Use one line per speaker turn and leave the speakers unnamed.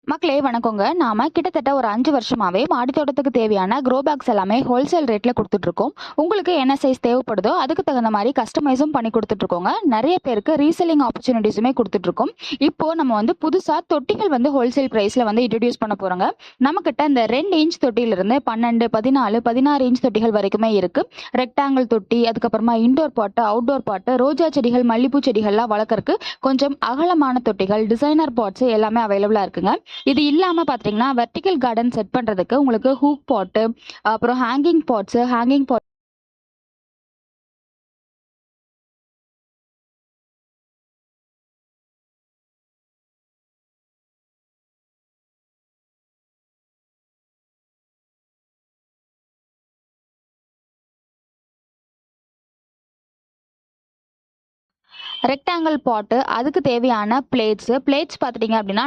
மக்களே வணக்கங்க. நாம கிட்டத்தட்ட ஒரு 5 வருஷமாவே மாடி தோட்டத்துக்கு தேவையான க்ரோ பேக்ஸ் எல்லாமே ஹோல்சேல் ரேட்ல குடுத்துட்டு இருக்கோம். உங்களுக்கு என்ன சைஸ் தேவைப்படுதோ அதுக்கு தகுந்த மாதிரி கஸ்டமைஸும் பண்ணி கொடுத்துட்டு இருக்கோங்க. நிறைய பேருக்கு ரீசெல்லிங் ஆப்பர்ச்சுனிட்டிஸுமே கொடுத்துட்டு இருக்கோம். இப்போ நம்ம வந்து புதுசா தொட்டிகள் வந்து ஹோல்சேல் பிரைஸ்ல வந்து இன்ட்ரடியூஸ் பண்ண போறோங்க. நம்ம கிட்ட இந்த 2 இன்ச் தொட்டியில இருந்து 12, 14, 16 இன்ச் தொட்டிகள் வரைக்குமே இருக்கு. ரெக்டாங்கிள் தொட்டி, அதுக்கப்புறமா இன்டோர் பாட்டு, அவுட்டோர் பாட்டு, ரோஜா செடிகள், மல்லிப்பூ செடிகள்லாம் வளர்க்கறதுக்கு கொஞ்சம் அகலமான தொட்டிகள், டிசைனர் பாட்ஸ் எல்லாமே அவைலபிளா இருக்குங்க. இது இல்லாம பாத்தீங்கன்னா வெர்டிகல் கார்டன் செட் பண்றதுக்கு உங்களுக்கு ஹூக் பாட்டு, அப்புறம் ஹேங்கிங் பாட் ரெக்டாங்கிள் பாட்டு, அதுக்கு தேவையான பிளேட்ஸ் பாத்துட்டீங்க அப்படின்னா